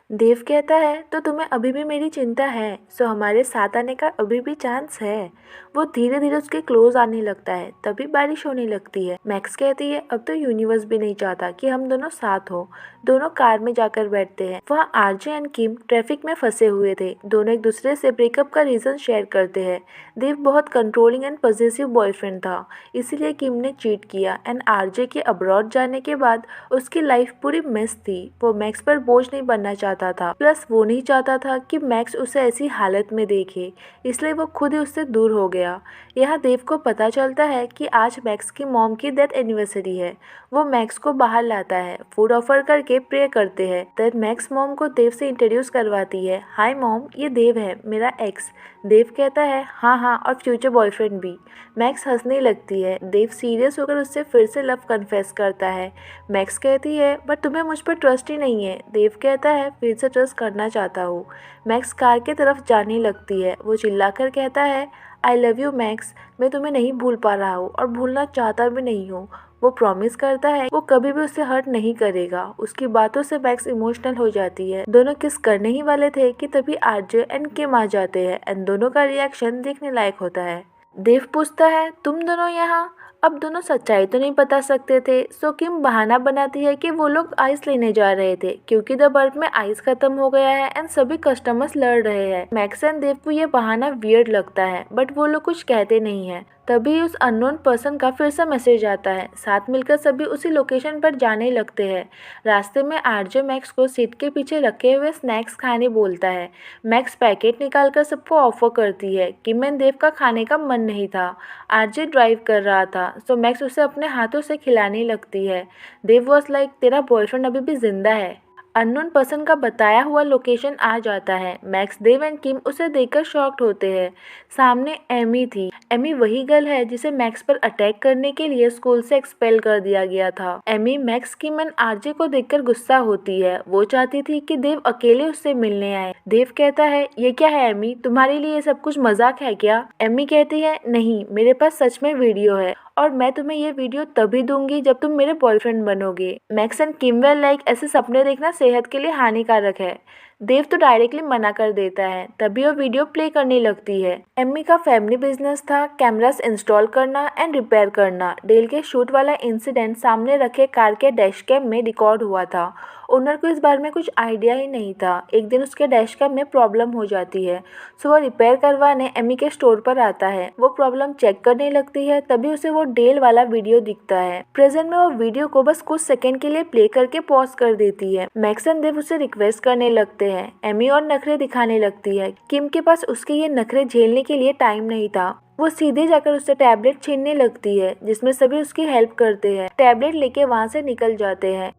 देव कहता है तो तुम्हें अभी भी मेरी चिंता है, सो हमारे साथ आने का अभी भी चांस है। वो धीरे धीरे उसके क्लोज आने लगता है, तभी बारिश होने लगती है। मैक्स कहती है अब तो यूनिवर्स भी नहीं चाहता कि हम दोनों साथ हो। दोनों कार में जाकर बैठते हैं। वहाँ आरजे एंड किम ट्रैफिक में फंसे हुए थे। दोनों एक दूसरे से ब्रेकअप का रीजन शेयर करते हैं। देव बहुत कंट्रोलिंग एंड पॉजिटिव बॉयफ्रेंड था, इसीलिए किम ने चीट किया एंड आरजे के अब्रॉड जाने के बाद उसकी लाइफ पूरी मिस थी। वो मैक्स पर बोझ नहीं बनना चाहता था, प्लस वो नहीं चाहता था कि मैक्स उसे ऐसी हालत में देखे, इसलिए वो खुद ही उससे दूर हो गया। यहाँ देव को पता चलता है कि आज मैक्स की मॉम की डेथ एनिवर्सरी है। वो मैक्स को बाहर लाता है, फूड ऑफर करके प्रे करते हैं। तब मैक्स मॉम को देव से इंट्रोड्यूस करवाती है। हाय मॉम, ये देव है, मेरा एक्स। देव कहता है हाँ हाँ, और फ्यूचर बॉयफ्रेंड भी। मैक्स हंसने लगती है। देव सीरियस होकर उससे फिर से लव कन्फेस करता है। मैक्स कहती है बट तुम्हें मुझ पर ट्रस्ट ही नहीं है। देव कहता है फिर से ट्रस्ट करना चाहता हूँ। मैक्स कार की तरफ जाने लगती है। वो चिल्लाकर कहता है आई लव यू मैक्स, मैं तुम्हें नहीं भूल पा रहा हूँ और भूलना चाहता भी नहीं हूँ। वो प्रॉमिस करता है वो कभी भी उसे हर्ट नहीं करेगा। उसकी बातों से मैक्स इमोशनल हो जाती है। दोनों किस करने ही वाले थे कि तभी आरजे एंड किम आ जाते हैं एंड दोनों का रिएक्शन देखने लायक होता है। देव पूछता है तुम दोनों यहाँ? अब दोनों सच्चाई तो नहीं बता सकते थे, सो किम बहाना बनाती है कि वो लोग आइस लेने जा रहे थे क्योंकि द बर्फ में आइस खत्म हो गया है एंड सभी कस्टमर्स लड़ रहे हैं। मैक्स एंड देव को ये बहाना वियर्ड लगता है बट वो लोग कुछ कहते नहीं है। तभी उस अननोन पर्सन का फिर से मैसेज आता है। साथ मिलकर सभी उसी लोकेशन पर जाने लगते हैं। रास्ते में आरजे मैक्स को सीट के पीछे रखे हुए स्नैक्स खाने बोलता है। मैक्स पैकेट निकालकर सबको ऑफर करती है। किम एंड देव का खाने का मन नहीं था। आरजे ड्राइव कर रहा था, सो मैक्स उसे अपने हाथों से खिलाने लगती है। देव वॉज लाइक तेरा बॉयफ्रेंड अभी भी जिंदा है। अननोन पर्सन का बताया हुआ लोकेशन आ जाता है। मैक्स, देव एंड किम उसे देखकर शॉक्ड होते हैं। सामने एमी थी। एमी वही गर्ल है जिसे मैक्स पर अटैक करने के लिए स्कूल से एक्सपेल कर दिया गया था। Amy Max, Kim and RJ को देखकर गुस्सा होती है। वो चाहती थी कि देव अकेले उससे मिलने आए। देव कहता है ये क्या है एमी, तुम्हारे लिए ये सब कुछ मजाक है क्या? एमी कहती है नहीं, मेरे पास सच में वीडियो है और मैं तुम्हें ये वीडियो तभी दूंगी जब तुम मेरे बॉयफ्रेंड बनोगे। मैक्स एंड किमवेल लाइक ऐसे सपने देखना सेहत के लिए हानिकारक है। देव तो डायरेक्टली मना कर देता है। तभी वो वीडियो प्ले करने लगती है। एम्मी का फैमिली बिजनेस था कैमरास इंस्टॉल करना एंड रिपेयर करना। डेल के शूट वाला इंसिडेंट सामने रखे कार के डैश कैम में रिकॉर्ड हुआ था। ओनर को इस बारे में कुछ आइडिया ही नहीं था। एक दिन उसके डैश कैम में प्रॉब्लम हो जाती है, सो वो रिपेयर करवाने एमी के स्टोर पर आता है। वो प्रॉब्लम चेक करने लगती है, तभी उसे वो डेल वाला वीडियो दिखता है। प्रेजेंट में वो वीडियो को बस कुछ सेकंड के लिए प्ले करके पॉज कर देती है। मैक्स एंड देव उसे रिक्वेस्ट करने लगते हैं। एमी और नखरे दिखाने लगती है। किम के पास उसके ये नखरे झेलने के लिए टाइम नहीं था। वो सीधे जाकर उससे टैबलेट छीनने लगती है जिसमें सभी उसकी हेल्प करते हैं। टैबलेट लेके वहाँ से निकल जाते हैं।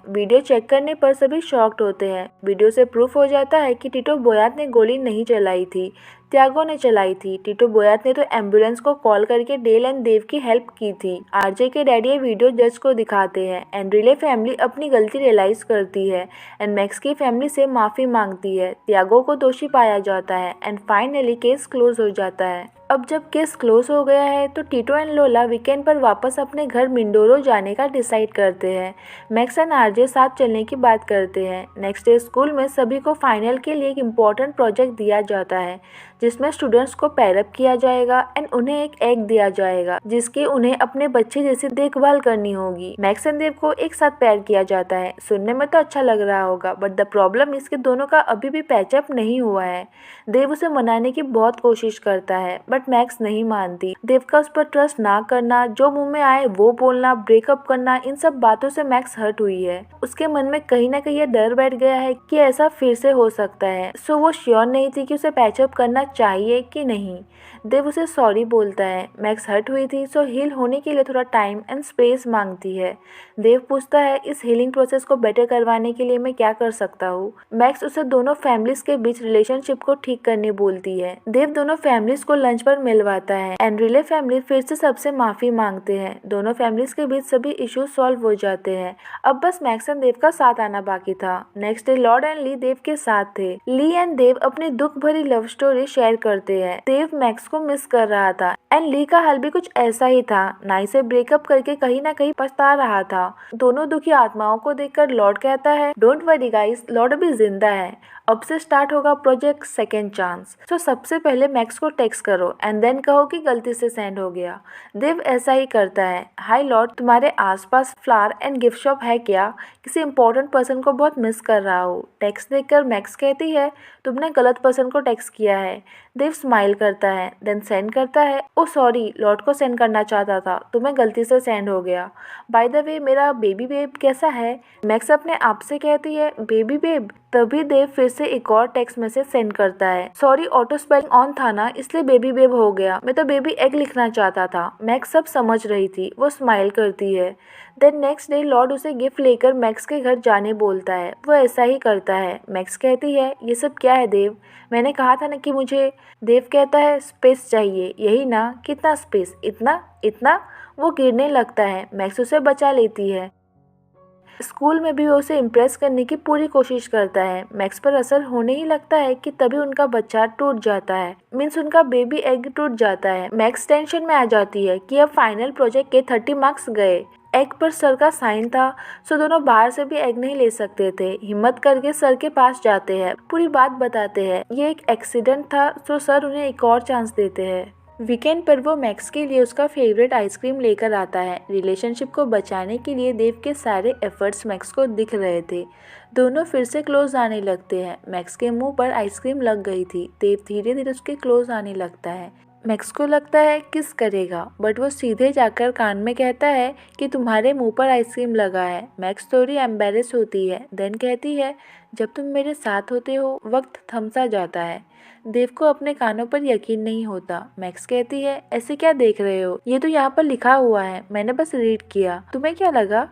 वीडियो चेक करने पर सभी शॉक्ड होते हैं। वीडियो से प्रूफ हो जाता है कि टिटो बोयात ने गोली नहीं चलाई थी, त्यागो ने चलाई थी। टिटो बोयात ने तो एम्बुलेंस को कॉल करके डेल एंड देव की हेल्प की थी। आरजे के डैडी ये वीडियो जज को दिखाते हैं। एंड्रिले फैमिली अपनी गलती रियलाइज करती है एंड मैक्स की फैमिली से माफी मांगती है। त्यागो को दोषी पाया जाता है एंड फाइनली केस क्लोज हो जाता है। अब जब केस क्लोज हो गया है तो टिटो एंड लोला वीकेंड पर वापस अपने घर मिंडोरो जाने का डिसाइड करते हैं। मैक्स एंड आरजे साथ चलने की बात करते हैं। नेक्स्ट डे स्कूल में सभी को फाइनल के लिए एक इम्पोर्टेंट प्रोजेक्ट दिया जाता है जिसमें स्टूडेंट्स को पैरअप किया जाएगा एंड उन्हें एक एग दिया जाएगा जिसकी उन्हें अपने बच्चे जैसी देखभाल करनी होगी। मैक्स एंड देव को एक साथ पैर किया जाता है। सुनने में तो अच्छा लग रहा होगा बट द प्रॉब्लम इसके दोनों का अभी भी पैचअप नहीं हुआ है। देव उसे मनाने की बहुत कोशिश करता है बट मैक्स नहीं मानती। देव का उस पर ट्रस्ट ना करना, जो मुंह में आए वो बोलना, ब्रेकअप करना, इन सब बातों से मैक्स हर्ट हुई है। उसके मन में कहीं ना कहीं ये डर बैठ गया है कि ऐसा फिर से हो सकता है। सो वो श्योर नहीं थी कि उसे पैचअप करना चाहिए कि नहीं। देव उसे सॉरी बोलता है। मैक्स हर्ट हुई थी, सो हील होने के लिए थोड़ा टाइम एंड स्पेस मांगती है। देव पूछता है इस हीलिंग प्रोसेस को बेटर करवाने के लिए मैं क्या कर सकता हूँ। मैक्स उसे दोनों फैमिलीज के बीच रिलेशनशिप को ठीक करने बोलती है। देव दोनों फैमिलीज को लंच पर मिलवाता है। एंड्रिले फैमिली फिर से सबसे माफी मांगते हैं। दोनों फैमिलीज के बीच सभी इश्यूज सॉल्व हो जाते हैं। अब बस मैक्स एंड देव का साथ आना बाकी था। नेक्स्ट डे लॉर्ड एंड ली देव के साथ थे। ली एंड देव अपनी दुख भरी लव स्टोरी शेयर शेयर करते हैं। देव मैक्स को मिस कर रहा था एंड ली का हाल भी कुछ ऐसा ही था। नाई से ब्रेकअप करके कहीं ना कहीं पछता रहा था। दोनों दुखी आत्माओं को देखकर लॉर्ड कहता है, डोंट वरी गाइस, लॉर्ड अभी जिंदा है। अब से स्टार्ट होगा प्रोजेक्ट सेकेंड चांस। तो सबसे पहले मैक्स को टेक्स्ट करो एंड देन कहो कि गलती से सेंड हो गया। देव ऐसा ही करता है। हाय लॉर्ड, तुम्हारे आसपास फ्लावर एंड गिफ्ट शॉप है क्या? किसी इंपॉर्टेंट पर्सन को बहुत मिस कर रहा हूँ। टेक्स्ट देखकर मैक्स कहती है, तुमने गलत पर्सन को टेक्स्ट किया है। देव स्माइल करता है देन सेंड करता है, ओ सॉरी, लॉर्ड को सेंड करना चाहता था, तुम्हें गलती से सेंड हो गया। बाय द वे, मेरा बेबी बेब कैसा है? मैक्स अपने आप से कहती है, बेबी बेब। तभी देव फिर से एक और टेक्स्ट मैसेज सेंड करता है, सॉरी ऑटो स्पेलिंग ऑन था ना, इसलिए बेबी बेब हो गया, मैं तो बेबी एग लिखना चाहता था। मैक्स सब समझ रही थी, वो स्माइल करती है। देन नेक्स्ट डे लॉर्ड उसे गिफ्ट लेकर मैक्स के घर जाने बोलता है। वो ऐसा ही करता है। मैक्स कहती है, ये सब क्या है देव? मैंने कहा था ना कि मुझे। देव कहता है, स्पेस चाहिए, यही ना? कितना स्पेस? इतना इतना? वो गिरने लगता है। मैक्स उसे बचा लेती है। स्कूल में भी वो उसे इम्प्रेस करने की पूरी कोशिश करता है। मैक्स पर असर होने ही लगता है कि तभी उनका बच्चा टूट जाता है, मीन्स उनका बेबी एग टूट जाता है। मैक्स टेंशन में आ जाती है कि अब फाइनल प्रोजेक्ट के 30 मार्क्स गए। एग पर सर का साइन था, सो दोनों बाहर से भी एग नहीं ले सकते थे। हिम्मत करके सर के पास जाते हैं, पूरी बात बताते हैं। ये एक एक्सीडेंट था, सो सर उन्हें एक और चांस देते हैं। वीकेंड पर वो मैक्स के लिए उसका फेवरेट आइसक्रीम लेकर आता है। रिलेशनशिप को बचाने के लिए देव के सारे एफर्ट्स मैक्स को दिख रहे थे। दोनों फिर से क्लोज आने लगते हैं। मैक्स के मुंह पर आइसक्रीम लग गई थी। देव धीरे धीरे उसके क्लोज आने लगता है। मैक्स को लगता है किस करेगा, बट वो सीधे जाकर कान में कहता है कि तुम्हारे मुंह पर आइसक्रीम लगा है। मैक्स थोड़ी एम्बेरस होती है, देन कहती है, जब तुम मेरे साथ होते हो वक्त थम सा जाता है। देव को अपने कानों पर यकीन नहीं होता। मैक्स कहती है, ऐसे क्या देख रहे हो? ये तो यहाँ पर लिखा हुआ है, मैंने बस रीड किया, तुम्हें क्या लगा?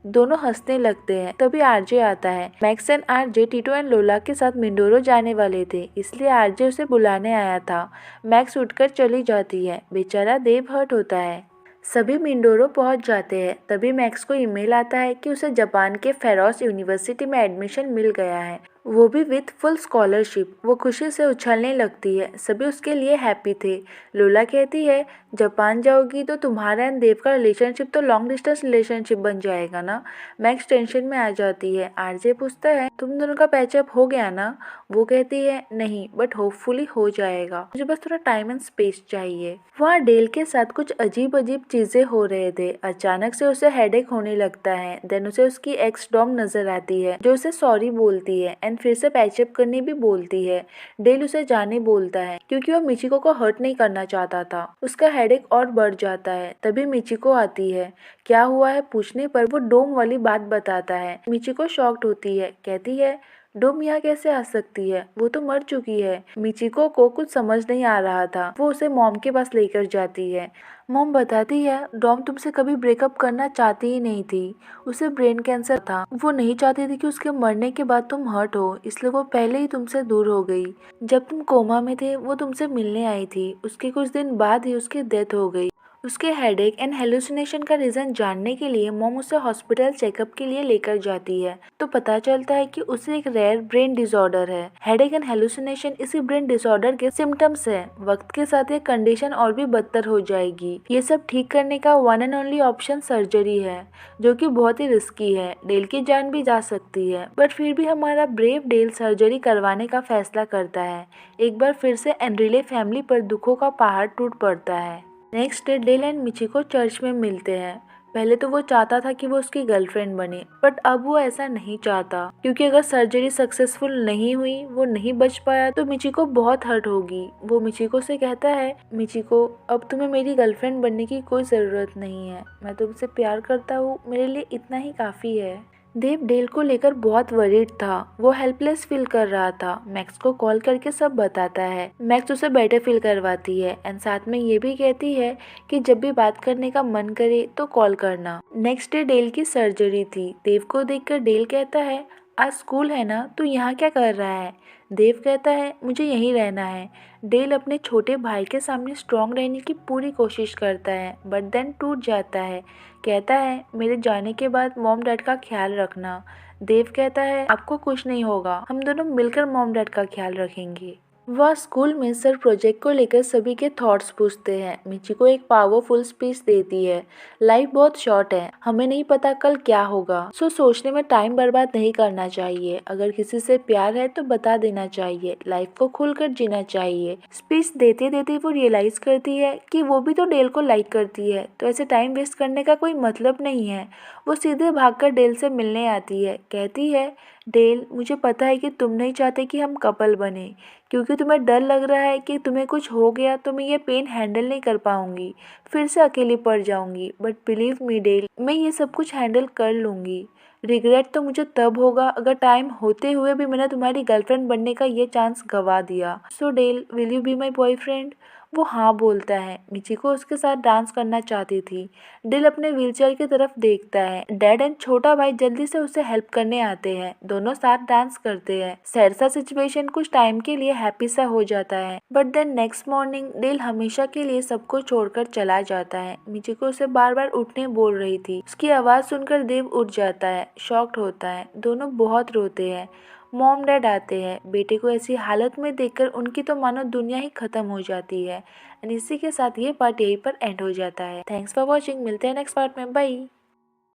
दोनों हंसने लगते हैं। तभी आरजे आता है। मैक्स एंड आरजे टीटो एंड लोला के साथ मिंडोरो जाने वाले थे, इसलिए आरजे उसे बुलाने आया था। मैक्स उठकर चली जाती है। बेचारा देव हर्ट होता है। सभी मिंडोरो पहुंच जाते हैं। तभी मैक्स को ईमेल आता है कि उसे जापान के फेरोस यूनिवर्सिटी में एडमिशन मिल गया है, वो भी विथ फुल स्कॉलरशिप। वो खुशी से उछलने लगती है। सभी उसके लिए हैप्पी थे। लोला कहती है, जापान जाओगी तो तुम्हारा एंड देव का रिलेशनशिप तो लॉन्ग डिस्टेंस रिलेशनशिप बन जाएगा ना। मैक्स टेंशन में आ जाती है। आरजे पूछता है, तुम दोनों का पैचअप हो गया ना? वो कहती है, नहीं, बट होपफुली हो जाएगा, मुझे बस थोड़ा टाइम एंड स्पेस चाहिए। वहाँ डेल के साथ कुछ अजीब अजीब चीजें हो रहे थे। अचानक से उसे हेडेक होने लगता है। देन उसे उसकी एक्स डॉम नजर आती है, जो उसे सॉरी बोलती है एंड फिर से पैचअप करने भी बोलती है। डेल उसे जाने बोलता है क्योंकि वो मिचिको को हर्ट नहीं करना चाहता था। उसका हेडेक और बढ़ जाता है। तभी मिचिको आती है। क्या हुआ है पूछने पर वो डोम वाली बात बताता है। मिचिको शॉक्ड होती है, कहती है, डोम यहाँ कैसे आ सकती है? वो तो मर चुकी है। मिचिको को कुछ समझ नहीं आ रहा था। वो उसे मॉम के पास लेकर जाती है। मॉम बताती है, डॉम तुमसे कभी ब्रेकअप करना चाहती ही नहीं थी। उसे ब्रेन कैंसर था। वो नहीं चाहती थी कि उसके मरने के बाद तुम हर्ट हो, इसलिए वो पहले ही तुमसे दूर हो गई। जब तुम कोमा में थे वो तुमसे मिलने आई थी। उसके कुछ दिन बाद ही उसकी डेथ हो गई। उसके हेडेक एंड हेलुसिनेशन का रीजन जानने के लिए मॉम उसे हॉस्पिटल चेकअप के लिए लेकर जाती है। तो पता चलता है कि उसे एक रेयर ब्रेन डिसऑर्डर है। हेडेक एंड हेलुसिनेशन इसी ब्रेन डिसऑर्डर के सिम्टम्स है। वक्त के साथ ये कंडीशन और भी बदतर हो जाएगी। ये सब ठीक करने का one and only option surgery है, जो कि बहुत ही रिस्की है। डेल की जान भी जा सकती है, बट फिर भी हमारा ब्रेव डेल सर्जरी करवाने का फैसला करता है। एक बार फिर से एनरिले फैमिली पर दुखों का पहाड़ टूट पड़ता है। Next day Dale and Michiko church में मिलते हैं। पहले तो वो चाहता था कि वो उसकी गर्लफ्रेंड बने, बट अब वो ऐसा नहीं चाहता, क्योंकि अगर सर्जरी सक्सेसफुल नहीं हुई, वो नहीं बच पाया, तो मिचिको बहुत हर्ट होगी। वो मिचिको से कहता है, मिचिको, अब तुम्हें मेरी गर्लफ्रेंड बनने की कोई ज़रूरत नहीं है। मैं तुमसे प्यार करता हूँ, मेरे लिए इतना ही काफ़ी है। देव डेल को लेकर बहुत वरीड था। वो हेल्पलेस फील कर रहा था। मैक्स को कॉल करके सब बताता है। मैक्स उसे बेटर फील करवाती है एंड साथ में ये भी कहती है कि जब भी बात करने का मन करे तो कॉल करना। नेक्स्ट डे डेल की सर्जरी थी। देव को देखकर डेल कहता है, आज स्कूल है ना, तू यहाँ क्या कर रहा है? देव कहता है, मुझे यहीं रहना है। डेल अपने छोटे भाई के सामने स्ट्रॉन्ग रहने की पूरी कोशिश करता है, बट देन टूट जाता है। कहता है, मेरे जाने के बाद मॉम डैड का ख्याल रखना। देव कहता है, आपको कुछ नहीं होगा, हम दोनों मिलकर मॉम डैड का ख्याल रखेंगे। वह स्कूल में सर प्रोजेक्ट को लेकर सभी के थॉट्स पूछते हैं। मिचिको एक पावरफुल स्पीच देती है। लाइफ बहुत शॉर्ट है, हमें नहीं पता कल क्या होगा, सो सोचने में टाइम बर्बाद नहीं करना चाहिए। अगर किसी से प्यार है तो बता देना चाहिए, लाइफ को खुलकर जीना चाहिए। स्पीच देते देते वो रियलाइज करती है कि वो भी तो डेल को लाइक करती है, तो ऐसे टाइम वेस्ट करने का कोई मतलब नहीं है। वो सीधे भागकर डेल से मिलने आती है। कहती है, डेल, मुझे पता है कि तुम नहीं चाहते कि हम कपल बने, क्योंकि तुम्हें डर लग रहा है कि तुम्हें कुछ हो गया तो मैं ये पेन हैंडल नहीं कर पाऊंगी, फिर से अकेली पड़ जाऊंगी। बट बिलीव मी डेल, मैं ये सब कुछ हैंडल कर लूंगी। रिग्रेट तो मुझे तब होगा अगर टाइम होते हुए भी मैंने तुम्हारी गर्लफ्रेंड बनने का ये चांस गवा दिया। So Dale, will you be my boyfriend? वो हाँ बोलता है। मिचिको उसके साथ डांस करना चाहती थी। डेल अपने व्हीलचेयर की तरफ देखता है। डैड एंड छोटा भाई जल्दी से उसे हेल्प करने आते हैं। दोनों साथ डांस करते हैं। सैड सा सिचुएशन कुछ टाइम के लिए हैप्पी सा हो जाता है। But then next morning Dale हमेशा के लिए सबको छोड़कर चला जाता है। मिचिको उसे बार बार उठने बोल रही थी। उसकी आवाज सुनकर देव उठ जाता है, शॉक्ड होता है। दोनों बहुत रोते हैं। मॉम डैड आते हैं। बेटे को ऐसी हालत में देखकर उनकी तो मानो दुनिया ही खत्म हो जाती है। एंड इसी के साथ ये पार्ट यहीं पर एंड हो जाता है। थैंक्स फॉर वॉचिंग, मिलते हैं नेक्स्ट पार्ट में, बाय।